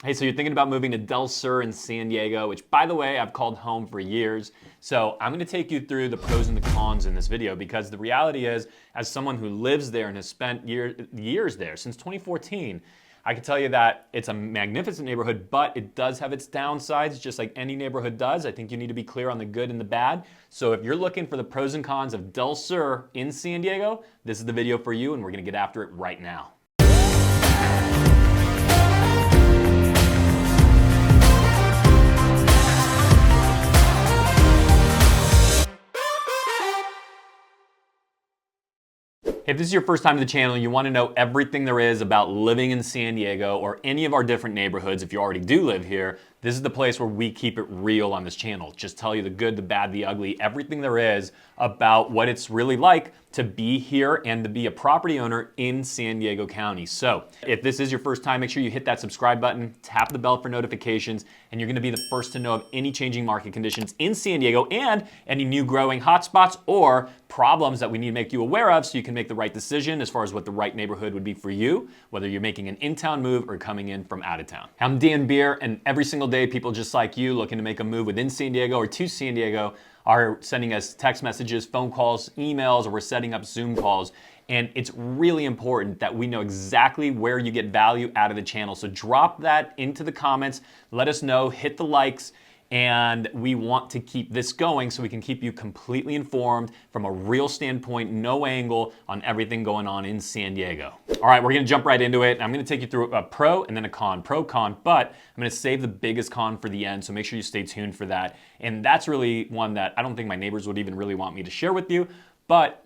Hey, so you're thinking about moving to Del Sur in San Diego, which by the way, I've called home for years. So I'm gonna take you through the pros and the cons in this video because the reality is, as someone who lives there and has spent years there, since 2014, I can tell you that it's a magnificent neighborhood, but it does have its downsides, just like any neighborhood does. I think you need to be clear on the good and the bad. So if you're looking for the pros and cons of Del Sur in San Diego, this is the video for you and we're gonna get after it right now. If this is your first time to the channel, you want to know everything there is about living in San Diego or any of our different neighborhoods, if you already do live here, this is the place where we keep it real on this channel. Just tell you the good, the bad, the ugly, everything there is about what it's really like to be here and to be a property owner in San Diego County. So if this is your first time, make sure you hit that subscribe button, tap the bell for notifications, and you're gonna be the first to know of any changing market conditions in San Diego and any new growing hotspots or problems that we need to make you aware of so you can make the right decision as far as what the right neighborhood would be for you, whether you're making an in-town move or coming in from out of town. I'm Dan Beer, and every single day people just like you looking to make a move within San Diego or to San Diego are sending us text messages, phone calls, emails, or we're setting up Zoom calls. And it's really important that we know exactly where you get value out of the channel. So drop that into the comments, let us know, hit the likes, and we want to keep this going so we can keep you completely informed from a real standpoint, no angle on everything going on in San Diego. All right, we're gonna jump right into it. I'm gonna take you through a pro and then a con, pro, con, but I'm gonna save the biggest con for the end, so make sure you stay tuned for that. And that's really one that I don't think my neighbors would even really want me to share with you, but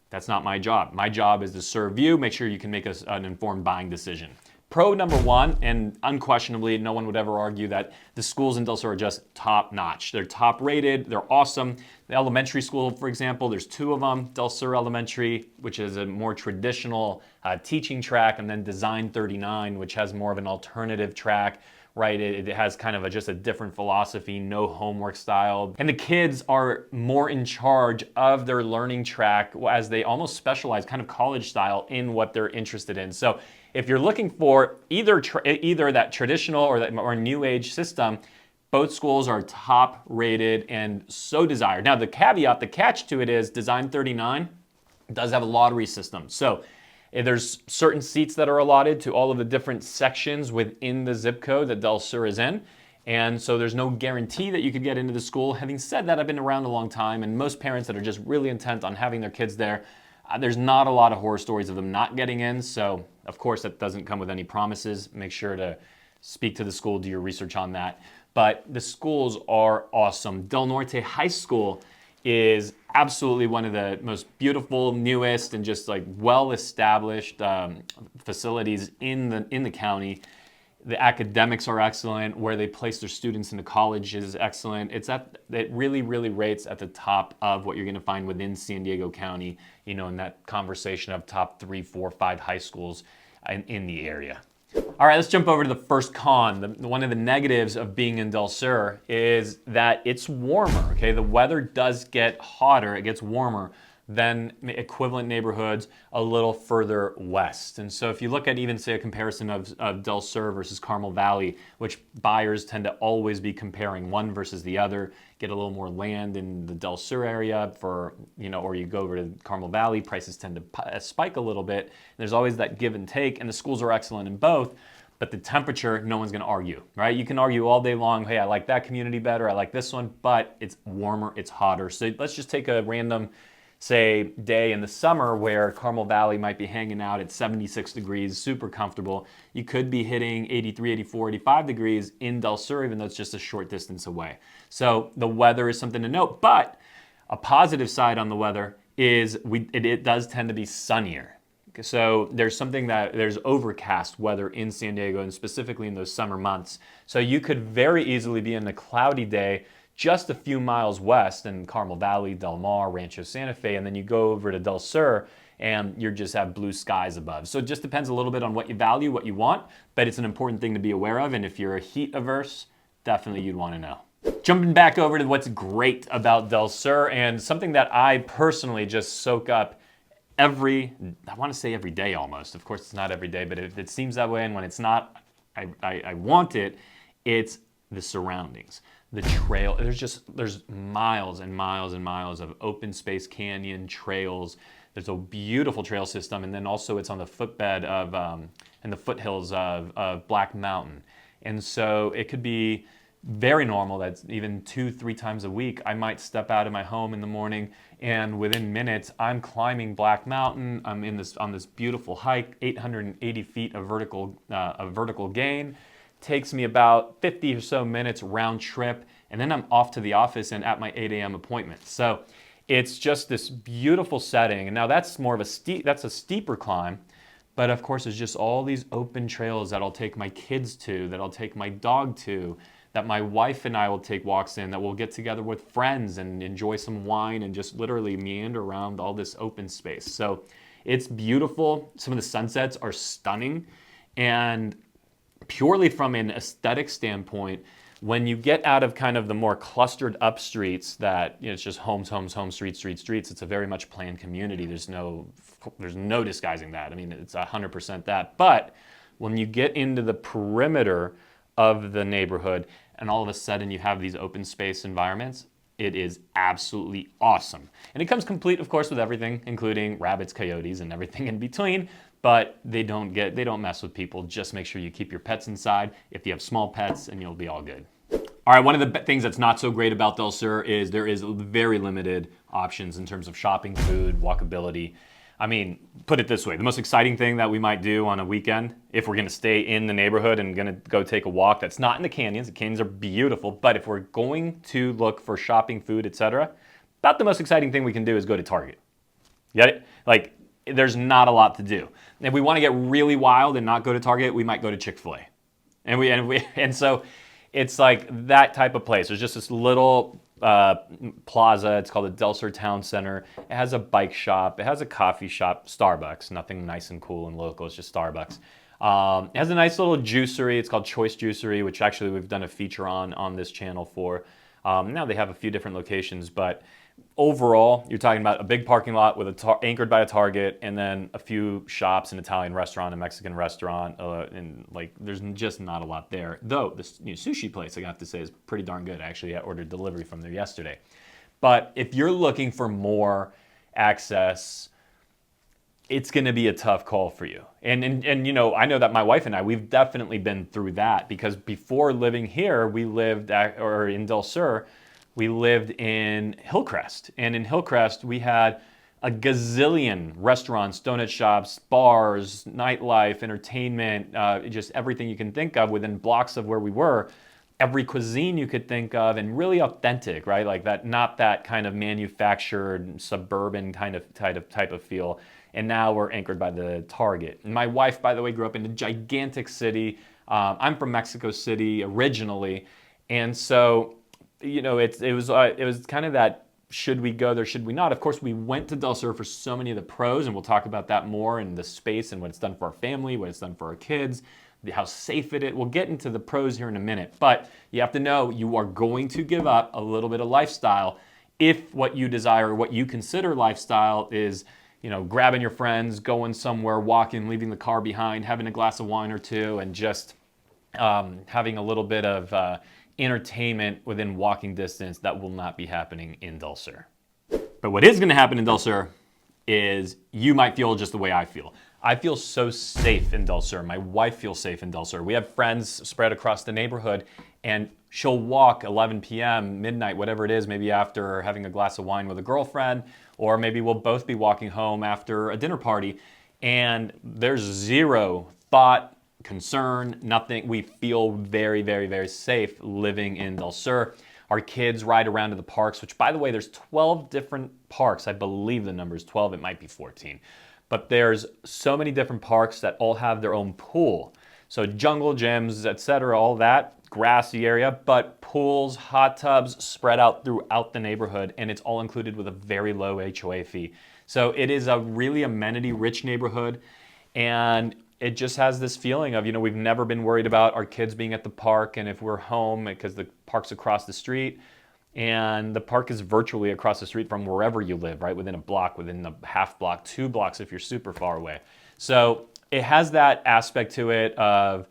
that's not my job. My job is to serve you, make sure you can make an informed buying decision. Pro number one, and unquestionably, no one would ever argue that the schools in Del Sur are just top notch. They're top rated, they're awesome. The elementary school, for example, there's two of them, Del Sur Elementary, which is a more traditional teaching track, and then Design 39, which has more of an alternative track, right? It has kind of just a different philosophy, no homework style. And the kids are more in charge of their learning track as they almost specialize, kind of college style, in what they're interested in. So if you're looking for either that traditional or new age system, both schools are top rated and so desired. Now the caveat, the catch to it is Design 39 does have a lottery system. So there's certain seats that are allotted to all of the different sections within the zip code that Del Sur is in. And so there's no guarantee that you could get into the school. Having said that, I've been around a long time, and most parents that are just really intent on having their kids there, there's not a lot of horror stories of them not getting in. So of course that doesn't come with any promises. Make sure to speak to the school, do your research on that. But the schools are awesome. Del Norte High School is absolutely one of the most beautiful, newest, and just like well-established facilities in the county. The academics are excellent. Where they place their students into college is excellent. It really, really rates at the top of what you're going to find within San Diego County, you know, in that conversation of top 3, 4, 5 high schools in the area. All right, let's jump over to the first con. One of the negatives of being in Del Sur is that it's warmer, okay? The weather does get hotter, it gets warmer than equivalent neighborhoods a little further west. And so if you look at even, say, a comparison of Del Sur versus Carmel Valley, which buyers tend to always be comparing one versus the other, get a little more land in the Del Sur area for, you know, or you go over to Carmel Valley, prices tend to spike a little bit. And there's always that give and take, and the schools are excellent in both. But the temperature, no one's gonna argue, right? You can argue all day long, hey, I like that community better, I like this one, but it's warmer, it's hotter. So let's just take a random, say, day in the summer where Carmel Valley might be hanging out at 76 degrees, super comfortable. You could be hitting 83, 84, 85 degrees in Del Sur, even though it's just a short distance away. So the weather is something to note, but a positive side on the weather is it does tend to be sunnier. So there's overcast weather in San Diego, and specifically in those summer months. So you could very easily be in a cloudy day just a few miles west in Carmel Valley, Del Mar, Rancho Santa Fe, and then you go over to Del Sur and you just have blue skies above. So it just depends a little bit on what you value, what you want, but it's an important thing to be aware of, and if you're a heat averse, definitely you'd want to know. Jumping back over to what's great about Del Sur, and something that I personally just soak up I want to say every day almost. Of course, it's not every day, but it seems that way. And when it's not, I want it, it's the surroundings. The trail, there's miles and miles and miles of open space canyon trails. There's a beautiful trail system, and then also it's on the footbed of, and the foothills of Black Mountain. And so it could be very normal that even 2-3 times a week, I might step out of my home in the morning, and within minutes, I'm climbing Black Mountain. I'm on this beautiful hike, 880 feet of vertical gain. Takes me about 50 or so minutes round trip, and then I'm off to the office and at my 8 a.m. appointment. So it's just this beautiful setting. And now that's more of a steeper climb, but of course there's just all these open trails that I'll take my kids to, that I'll take my dog to, that my wife and I will take walks in, that we'll get together with friends and enjoy some wine and just literally meander around all this open space. So it's beautiful. Some of the sunsets are stunning, and purely from an aesthetic standpoint, when you get out of kind of the more clustered up streets that, it's just homes, streets, it's a very much planned community. There's no disguising that. I mean, it's 100% that. But when you get into the perimeter of the neighborhood and all of a sudden you have these open space environments, it is absolutely awesome. And it comes complete, of course, with everything, including rabbits, coyotes, and everything in between. But they don't mess with people. Just make sure you keep your pets inside if you have small pets, and you'll be all good. All right, one of the things that's not so great about Del Sur is there is very limited options in terms of shopping, food, walkability. I mean, put it this way, the most exciting thing that we might do on a weekend, if we're gonna stay in the neighborhood and gonna go take a walk that's not in the canyons are beautiful, but if we're going to look for shopping, food, etc., about the most exciting thing we can do is go to Target. Get it? Like, there's not a lot to do. If we want to get really wild and not go to Target, we might go to Chick-fil-A. And so it's like that type of place. There's just this little plaza. It's called the Del Sur Town Center. It has a bike shop. It has a coffee shop, Starbucks. Nothing nice and cool and local. It's just Starbucks. It has a nice little juicery. It's called Choice Juicery, which actually we've done a feature on this channel for. Now they have a few different locations, but overall, you're talking about a big parking lot with anchored by a Target, and then a few shops, an Italian restaurant, a Mexican restaurant, and like there's just not a lot there. Though this sushi place, I have to say, is pretty darn good. Actually, I ordered delivery from there yesterday. But if you're looking for more access, it's going to be a tough call for you. And I know that my wife and I, we've definitely been through that, because before living here, we lived in Del Sur. We lived in Hillcrest, and in Hillcrest we had a gazillion restaurants, donut shops, bars, nightlife, entertainment, just everything you can think of within blocks of where we were. Every cuisine you could think of, and really authentic, right? Like that, not that kind of manufactured suburban type of feel. And now we're anchored by the Target. And my wife, by the way, grew up in a gigantic city. I'm from Mexico City originally, and so it was kind of that, should we go there, should we not? Of course, we went to Del Sur for so many of the pros, and we'll talk about that more, in the space and what it's done for our family, what it's done for our kids, how safe it is. We'll get into the pros here in a minute, but you have to know you are going to give up a little bit of lifestyle if what you desire, what you consider lifestyle is, grabbing your friends, going somewhere, walking, leaving the car behind, having a glass of wine or two, and just having a little bit of entertainment within walking distance. That will not be happening in Del Sur. But what is going to happen in Del Sur is you might feel just the way I feel. I feel so safe in Del Sur. My wife feels safe in Del Sur. We have friends spread across the neighborhood, and she'll walk 11 p.m., midnight, whatever it is, maybe after having a glass of wine with a girlfriend, or maybe we'll both be walking home after a dinner party, and there's zero thought, concern, nothing. We feel very, very, very safe living in Del Sur. Our kids ride around to the parks, which, by the way, there's 12 different parks. I believe the number is 12. It might be 14. But there's so many different parks that all have their own pool. So jungle gyms, etc., all that, grassy area, but pools, hot tubs spread out throughout the neighborhood, and it's all included with a very low HOA fee. So it is a really amenity-rich neighborhood, and it just has this feeling of, we've never been worried about our kids being at the park, and if we're home, because the park's across the street, and the park is virtually across the street from wherever you live, right? Within a block, within a half block, 2 blocks if you're super far away. So it has that aspect to it of,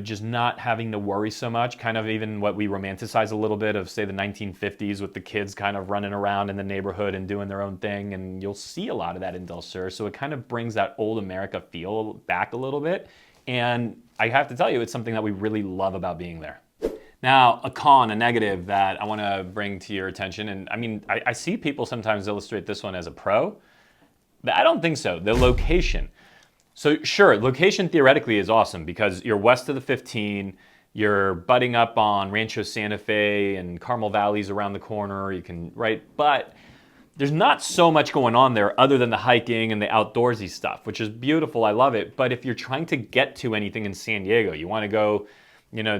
just not having to worry so much, kind of even what we romanticize a little bit of, say, the 1950s with the kids kind of running around in the neighborhood and doing their own thing. And you'll see a lot of that in Del Sur. So it kind of brings that old America feel back a little bit. And I have to tell you, it's something that we really love about being there. Now, a con, a negative that I want to bring to your attention, and I mean, I see people sometimes illustrate this one as a pro, but I don't think so. The location. So sure, location theoretically is awesome because you're west of the 15, you're butting up on Rancho Santa Fe and Carmel Valley's around the corner, you can, right? But there's not so much going on there other than the hiking and the outdoorsy stuff, which is beautiful, I love it. But if you're trying to get to anything in San Diego, you want to go,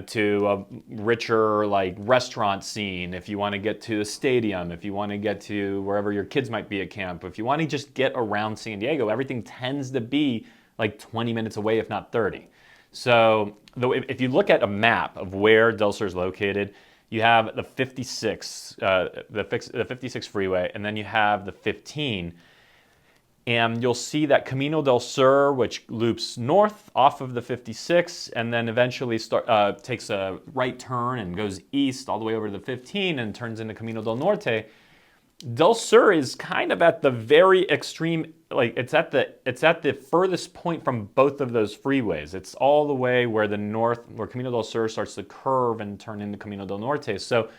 to a richer like restaurant scene, if you want to get to the stadium, if you want to get to wherever your kids might be at camp, if you want to just get around San Diego, everything tends to be like 20 minutes away, if not 30. So if you look at a map of where Del Sur is located, you have the 56, the 56 freeway, and then you have the 15. And you'll see that Camino del Sur, which loops north off of the 56, and then eventually takes a right turn and goes east all the way over to the 15 and turns into Camino del Norte. Del Sur is kind of at the very extreme, like it's at the furthest point from both of those freeways. It's all the way where where Camino del Sur starts to curve and turn into Camino del Norte. So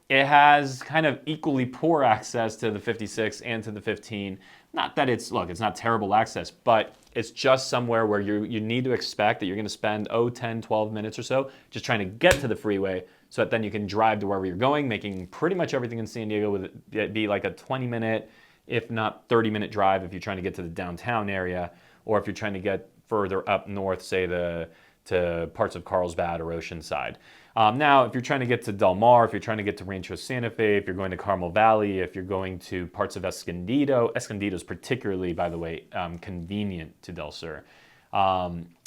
it has kind of equally poor access to the 56 and to the 15. Not that it's not terrible access, but it's just somewhere where you need to expect that you're going to spend 10, 12 minutes or so just trying to get to the freeway so that then you can drive to wherever you're going, making pretty much everything in San Diego with it be like a 20-minute, if not 30-minute drive if you're trying to get to the downtown area, or if you're trying to get further up north, say to parts of Carlsbad or Oceanside. Now, if you're trying to get to Del Mar, if you're trying to get to Rancho Santa Fe, if you're going to Carmel Valley, if you're going to parts of Escondido is particularly, by the way, convenient to Del Sur.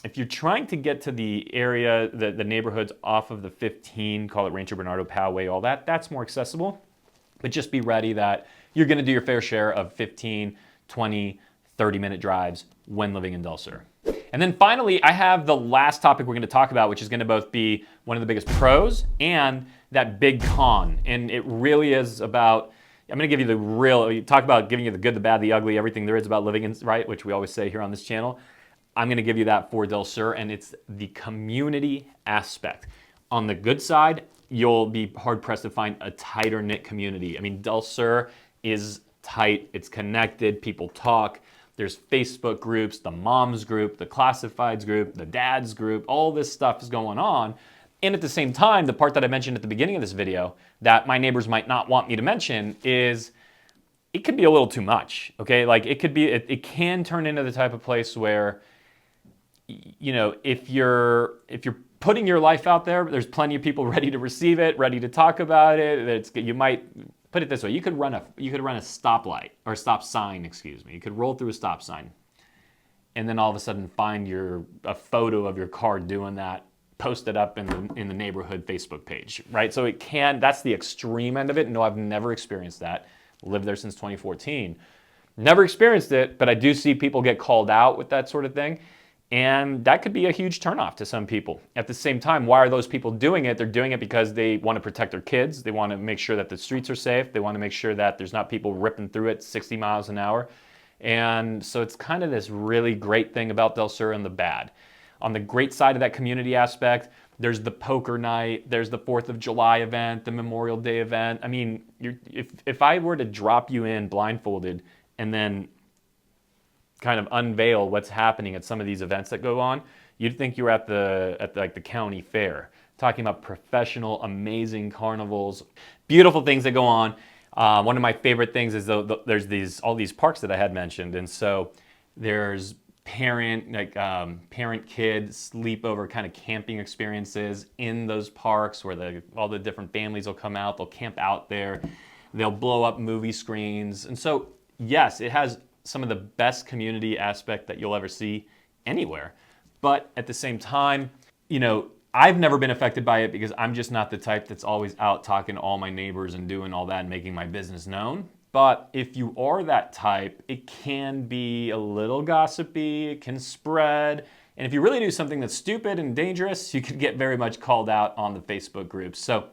If you're trying to get to the area, the neighborhoods off of the 15, call it Rancho Bernardo, Poway, all that, that's more accessible. But just be ready that you're going to do your fair share of 15, 20, 30-minute drives when living in Del Sur. And then finally, I have the last topic we're going to talk about, which is going to both be one of the biggest pros and that big con. And it really is about, I'm going to give you talk about giving you the good, the bad, the ugly, everything there is about living in, right, which we always say here on this channel. I'm going to give you that for Del Sur, and it's the community aspect. On the good side, you'll be hard-pressed to find a tighter-knit community. I mean, Del Sur is tight, it's connected, people talk. There's Facebook groups, the moms group, the classifieds group, the dads group, all this stuff is going on. And at the same time, the part that I mentioned at the beginning of this video that my neighbors might not want me to mention is it could be a little too much, okay? Like it can turn into the type of place where, if you're putting your life out there, there's plenty of people ready to receive it, ready to talk about it. You might put it this way: you could run a stoplight or a stop sign, excuse me. You could roll through a stop sign, and then all of a sudden find a photo of your car doing that, post it up in the neighborhood Facebook page, right? So that's the extreme end of it. No, I've never experienced that. Lived there since 2014. Never experienced it, but I do see people get called out with that sort of thing. And that could be a huge turnoff to some people. At the same time, why are those people doing it? They're doing it because they want to protect their kids. They want to make sure that the streets are safe. They want to make sure that there's not people ripping through it 60 miles an hour. And so it's kind of this really great thing about Del Sur and the bad. On the great side of that community aspect, there's the poker night, there's the 4th of July event, the Memorial Day event. I mean, if I were to drop you in blindfolded and then kind of unveil what's happening at some of these events that go on, you'd think you're at the county fair, talking about professional, amazing carnivals, beautiful things that go on. One of my favorite things is there's all these parks that I had mentioned, and so there's parent-kid sleepover kind of camping experiences in those parks where all the different families will come out, they'll camp out there, they'll blow up movie screens, and so yes, it has some of the best community aspect that you'll ever see anywhere. But at the same time, I've never been affected by it because I'm just not the type that's always out talking to all my neighbors and doing all that and making my business known. But if you are that type, it can be a little gossipy, it can spread, And if you really do something that's stupid and dangerous, you could get very much called out on the Facebook groups. So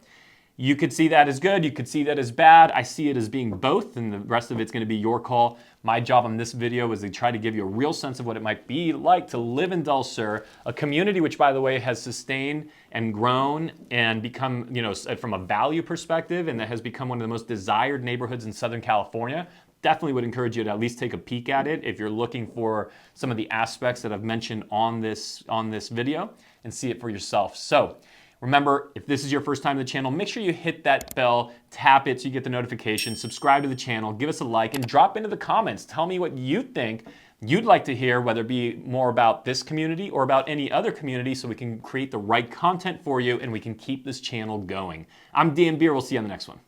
you could see that as good, you could see that as bad. I see it as being both, and the rest of it's going to be your call. My job on this video is to try to give you a real sense of what it might be like to live in Del Sur, a community which, by the way, has sustained and grown and become, from a value perspective, and that has become one of the most desired neighborhoods in Southern California. Definitely would encourage you to at least take a peek at it if you're looking for some of the aspects that I've mentioned on this video and see it for yourself. So remember, if this is your first time to the channel, make sure you hit that bell, tap it so you get the notification, subscribe to the channel, give us a like, and drop into the comments. Tell me what you think you'd like to hear, whether it be more about this community or about any other community, so we can create the right content for you and we can keep this channel going. I'm Dan Beer. We'll see you on the next one.